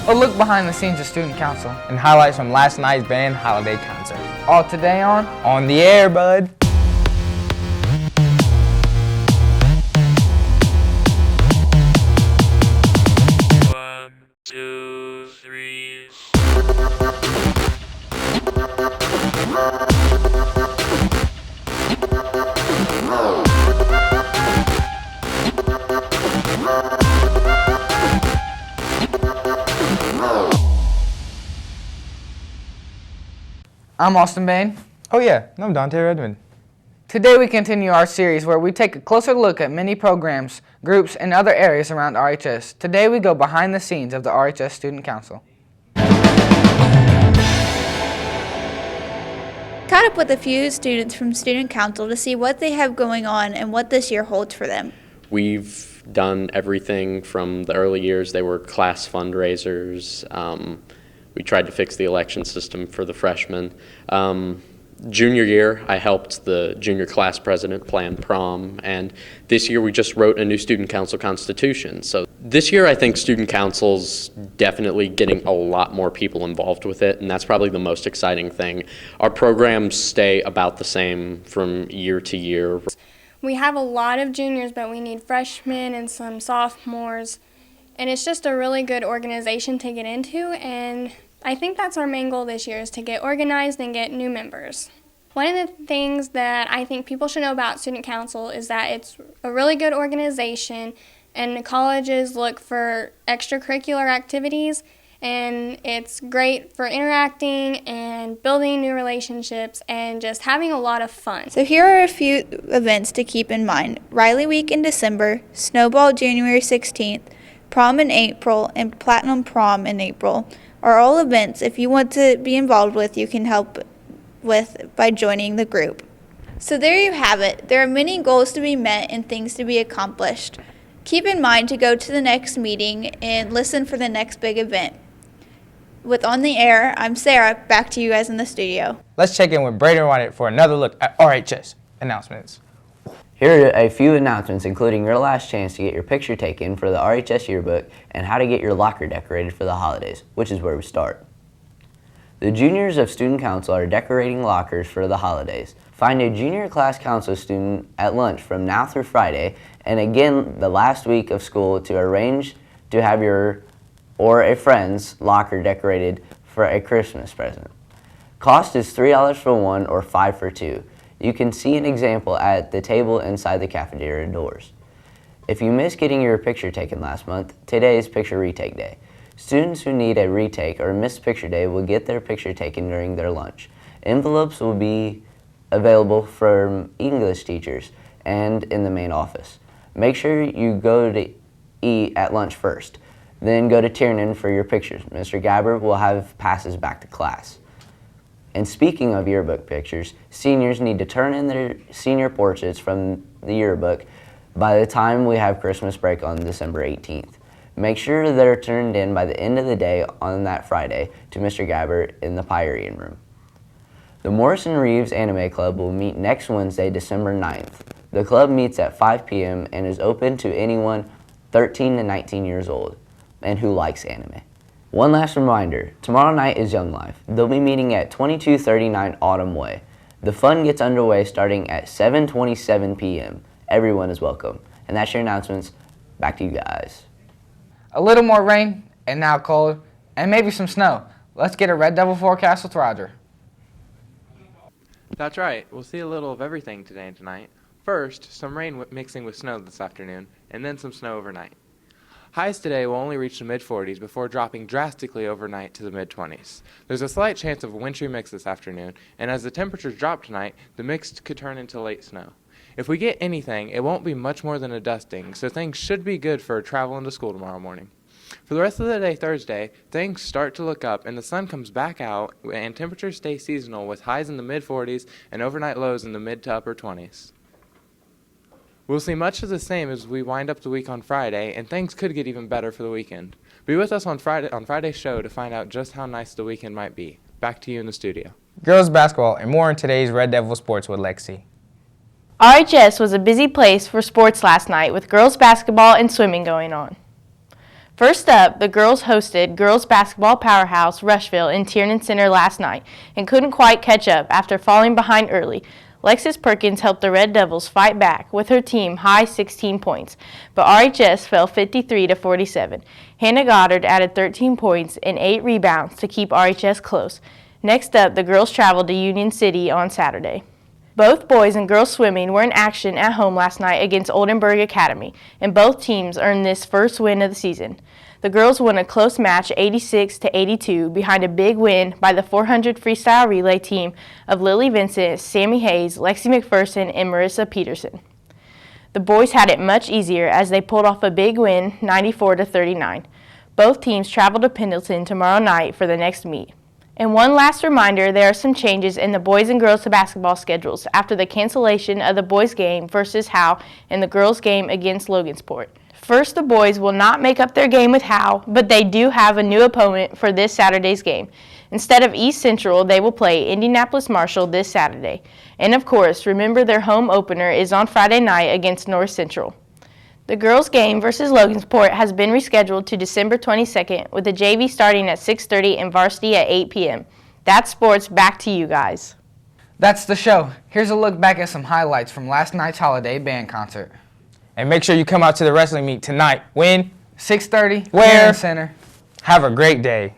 A look behind the scenes of Student Council. And highlights from last night's band holiday concert. All today on On the Air, bud. One, two, three. I'm Austin Bain. Oh yeah, I'm Dante Redmond. Today we continue our series where we take a closer look at many programs, groups, and other areas around RHS. Today we go behind the scenes of the RHS Student Council. Caught up with a few students from Student Council to see what they have going on and what this year holds for them. We've done everything from the early years. They were class fundraisers. We tried to fix the election system for the freshmen. Junior year, I helped the junior class president plan prom, and this year we just wrote a new student council constitution. So this year I think student council's definitely getting a lot more people involved with it, and that's probably the most exciting thing. Our programs stay about the same from year to year. We have a lot of juniors, but we need freshmen and some sophomores, and it's just a really good organization to get into, and I think that's our main goal this year, is to get organized and get new members. One of the things that I think people should know about Student Council is that it's a really good organization, and the colleges look for extracurricular activities, and it's great for interacting and building new relationships and just having a lot of fun. So here are a few events to keep in mind. Riley Week in December, Snowball January 16th, Prom in April, and Platinum Prom in April are all events if you want to be involved with, you can help with by joining the group. So there you have it. There are many goals to be met and things to be accomplished. Keep in mind to go to the next meeting and listen for the next big event. With On the Air, I'm Sarah. Back to you guys in the studio. Let's check in with Braden White for another look at RHS announcements. Here are a few announcements, including your last chance to get your picture taken for the RHS yearbook and how to get your locker decorated for the holidays, which is where we start. The juniors of Student Council are decorating lockers for the holidays. Find a junior class council student at lunch from now through Friday, and again the last week of school to arrange to have your or a friend's locker decorated for a Christmas present. Cost is $3 for one or $5 for two. You can see an example at the table inside the cafeteria doors. If you missed getting your picture taken last month, today is picture retake day. Students who need a retake or missed picture day will get their picture taken during their lunch. Envelopes will be available from English teachers and in the main office. Make sure you go to eat at lunch first, then go to Tiernan for your pictures. Mr. Gabber will have passes back to class. And speaking of yearbook pictures, seniors need to turn in their senior portraits from the yearbook by the time we have Christmas break on December 18th. Make sure they're turned in by the end of the day on that Friday to Mr. Gabber in the Pyrean room. The Morrison Reeves Anime Club will meet next Wednesday, December 9th. The club meets at 5 p.m. and is open to anyone 13 to 19 years old and who likes anime. One last reminder, tomorrow night is Young Life. They'll be meeting at 2239 Autumn Way. The fun gets underway starting at 7:27 p.m. Everyone is welcome. And that's your announcements. Back to you guys. A little more rain, and now cold, and maybe some snow. Let's get a Red Devil forecast with Roger. That's right. We'll see a little of everything today and tonight. First, some rain mixing with snow this afternoon, and then some snow overnight. Highs today will only reach the mid-40s before dropping drastically overnight to the mid-20s. There's a slight chance of a wintry mix this afternoon, and as the temperatures drop tonight, the mix could turn into late snow. If we get anything, it won't be much more than a dusting, so things should be good for travel into school tomorrow morning. For the rest of the day Thursday, things start to look up and the sun comes back out and temperatures stay seasonal with highs in the mid-40s and overnight lows in the mid to upper 20s. We'll see much of the same as we wind up the week on Friday, and things could get even better for the weekend. Be with us on Friday's show to find out just how nice the weekend might be. Back to you in the studio. Girls basketball and more in today's Red Devil Sports with Lexi. RHS was a busy place for sports last night with girls basketball and swimming going on. First up, the girls hosted girls basketball powerhouse Rushville in Tiernan Center last night and couldn't quite catch up after falling behind early. Lexis Perkins helped the Red Devils fight back with her team high 16 points, but RHS fell 53-47. Hannah Goddard added 13 points and 8 rebounds to keep RHS close. Next up, the girls traveled to Union City on Saturday. Both boys and girls swimming were in action at home last night against Oldenburg Academy, and both teams earned this first win of the season. The girls won a close match 86-82 behind a big win by the 400 freestyle relay team of Lily Vincent, Sammy Hayes, Lexi McPherson, and Marissa Peterson. The boys had it much easier as they pulled off a big win 94-39. Both teams travel to Pendleton tomorrow night for the next meet. And one last reminder, there are some changes in the boys and girls basketball schedules after the cancellation of the boys game versus Howe and the girls game against Logansport. First, the boys will not make up their game with Howe, but they do have a new opponent for this Saturday's game. Instead of East Central, they will play Indianapolis Marshall this Saturday. And of course, remember their home opener is on Friday night against North Central. The girls' game versus Logansport has been rescheduled to December 22nd, with the JV starting at 6:30 and varsity at 8 p.m. That's sports. Back to you guys. That's the show. Here's a look back at some highlights from last night's holiday band concert. And make sure you come out to the wrestling meet tonight. When? 6:30, Where? Tiernan Center. Have a great day.